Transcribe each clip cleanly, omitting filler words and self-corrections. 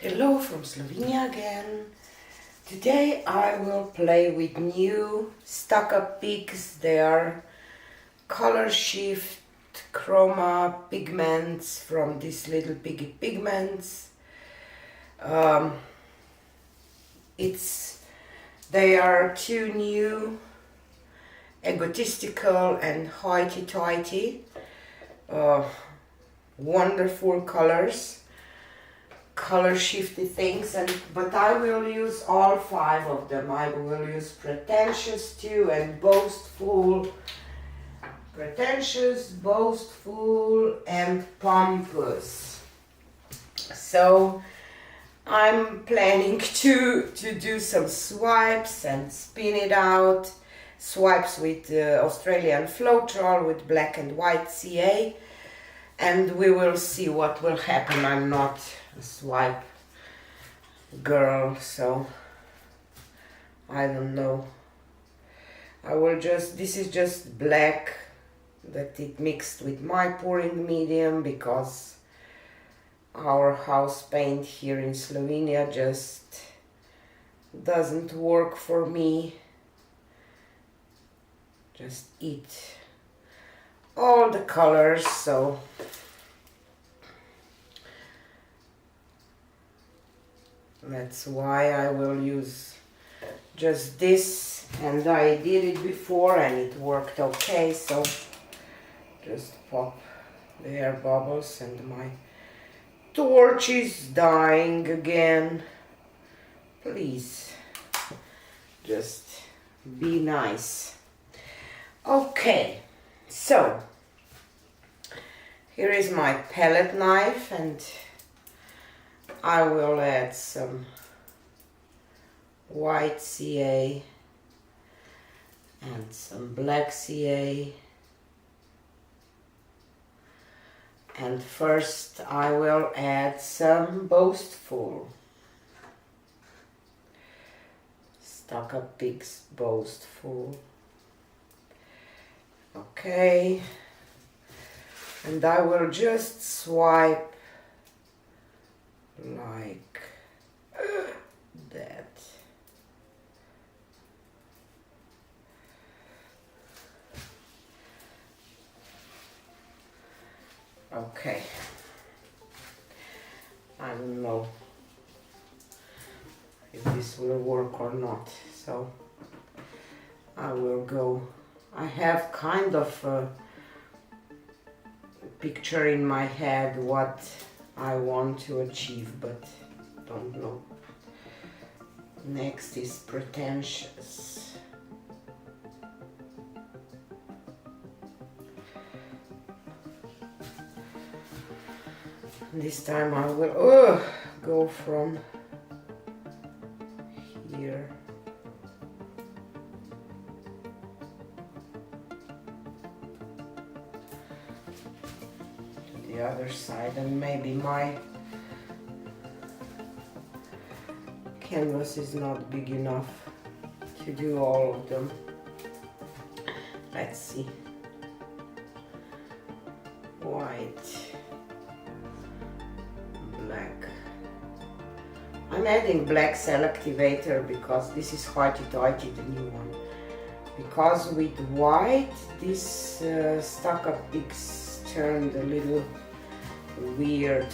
Hello from Slovenia again. Today I will play with new stuck-up pigs. They are Colorshift Chroma pigments from this little piggy Pigments. They are two new Egotistical and Hoity Toity. Wonderful colors. Color shifty things, but I will use all five of them. I will use Pretentious too, and Boastful, Pretentious, Boastful, and Pompous. So I'm planning to do some swipes and spin it out. Swipes with Australian Floetrol with black and white CA, and we will see what will happen. I'm not a swipe girl, so I don't know. This is just black that it mixed with my pouring medium, because our house paint here in Slovenia just doesn't work for me. Just eat all the colors, so that's why I will use just this, and I did it before and it worked okay. So just pop the air bubbles, and my torch is dying again. Please just be nice. Okay, so here is my palette knife, and I will add some white CA and some black CA, and first I will add some Boastful. Stuck-up pigs Boastful. Okay, and I will just swipe like that. Okay, I don't know if this will work or not, so I will go. I have kind of a picture in my head what I want to achieve, but don't know. Next is Pretentious. This time I will go from here to the other side, and maybe my canvas is not big enough to do all of them. Let's see. White, black. I'm adding black cell activator because this is Hoity Toity, the new one. Because with white, this stuck-up pigs turned out a little weird.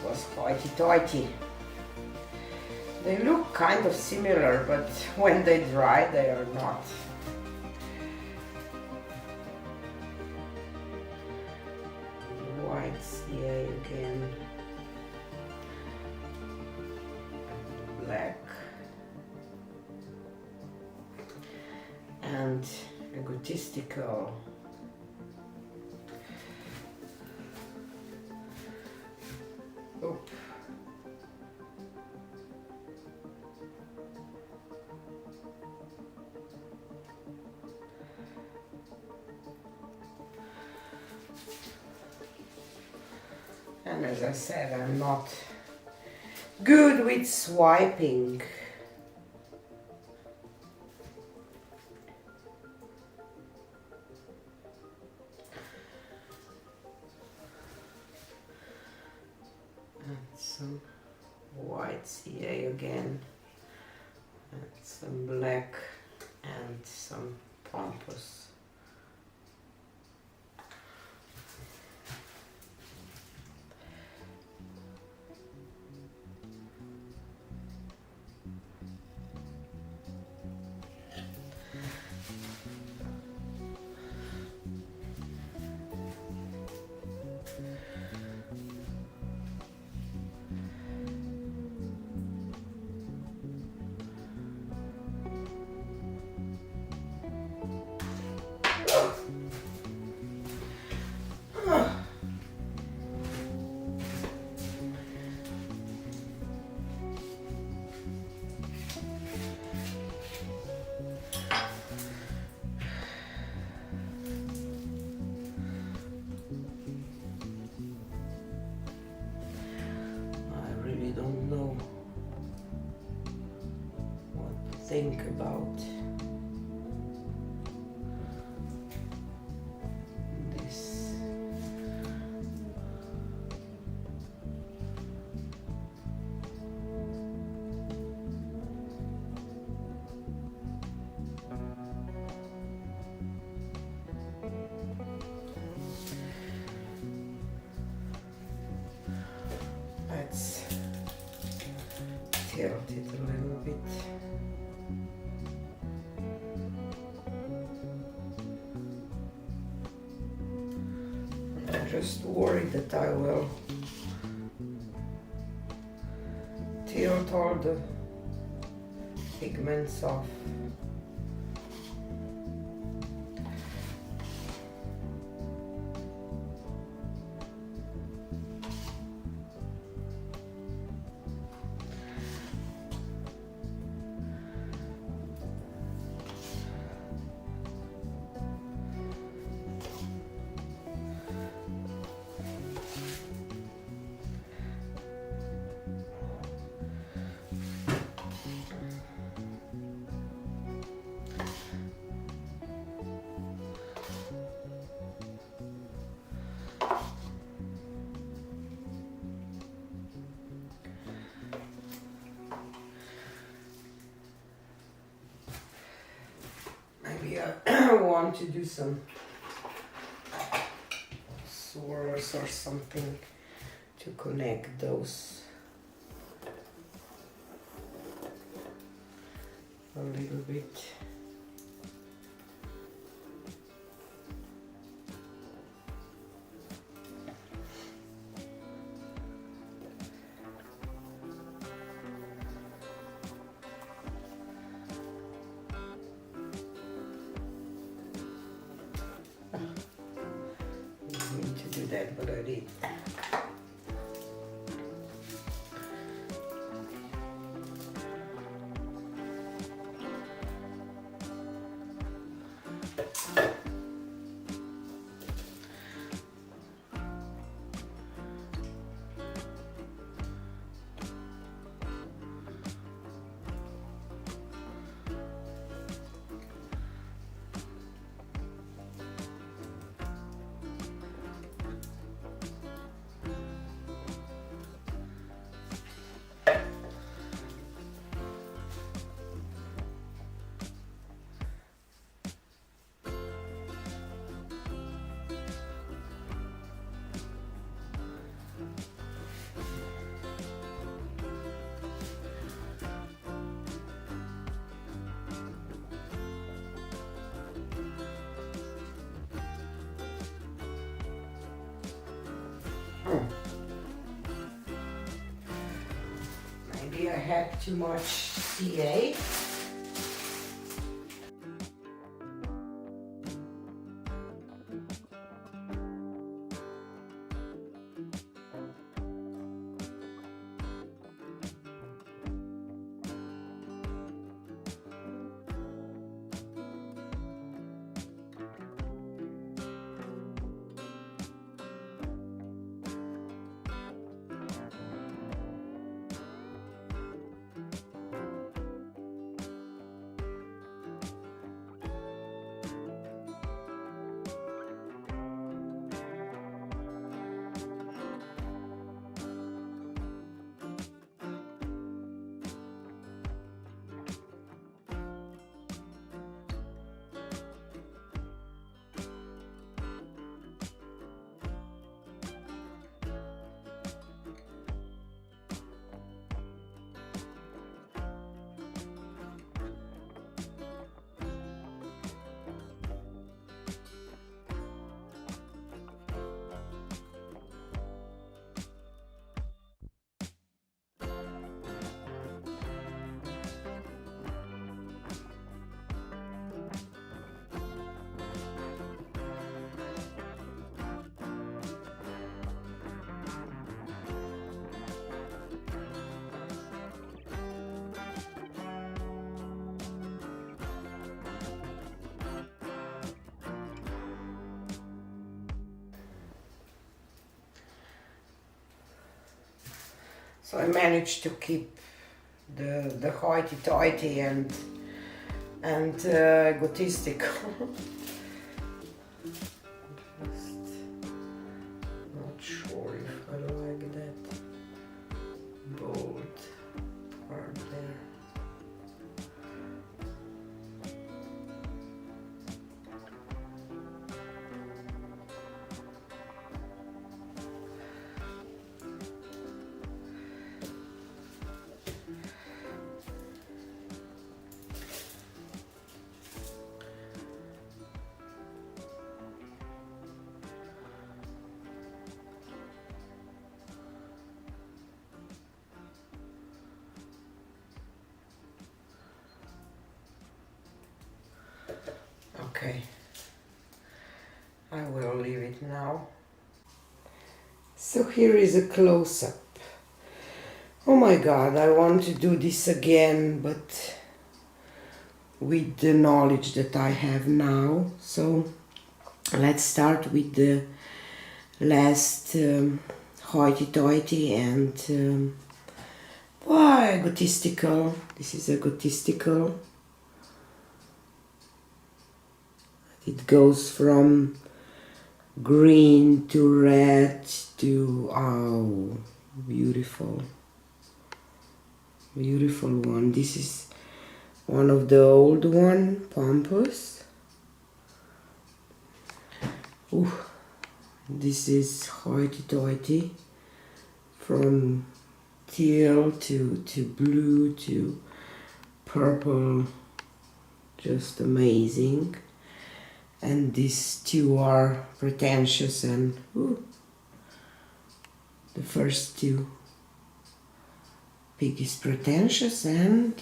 Was Hoity Toity. They look kind of similar, but when they dry they are not. White CA again. Black. And Egotistical. Oop. And as I said, I'm not good with swiping. white CA again, and some black and some Pompous. Don't know what to think about this. Let's tilt it a little bit. I'm just worried that I will tilt all the pigments off. Maybe I want to do some swirls or something to connect those a little bit. That, but I did. Maybe I had too much CA. So I managed to keep the Hoity Toity and Egotistical. Just not sure if I like that bold part there. Okay, I will leave it now. So here is a close-up. Oh my god, I want to do this again, but with the knowledge that I have now. So let's start with the last Hoity Toity and Egotistical. This is Egotistical. It goes from green to red to, oh, beautiful. Beautiful one. This is one of the old one, Pompous. Ooh, this is Hoity Toity, from teal to blue to purple, just amazing. And these two are Pretentious and the first two. Pig is Pretentious and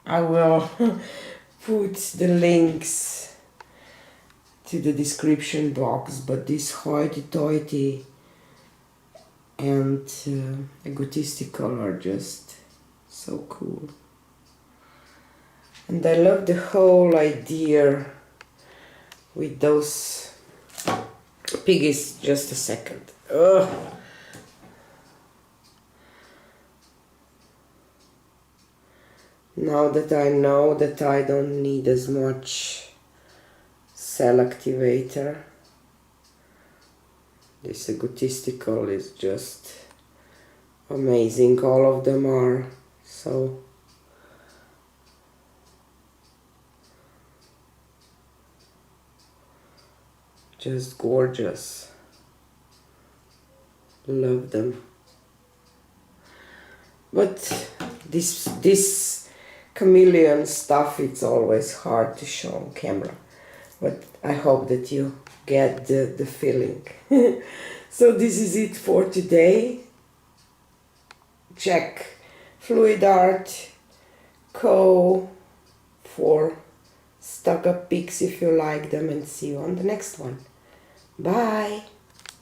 I will put the links to the description box, but this Hoity Toity and Egotistical are just so cool. And I love the whole idea with those Pinkies. Just a second. Ugh. Now that I know that I don't need as much cell activator, this Egotistical is just amazing. All of them are so just gorgeous. Love them. But this Chameleon stuff, it's always hard to show on camera. But I hope that you get the feeling. So this is it for today. Check Fluid Art Co. for stuck up pics if you like them, and see you on the next one. Bye!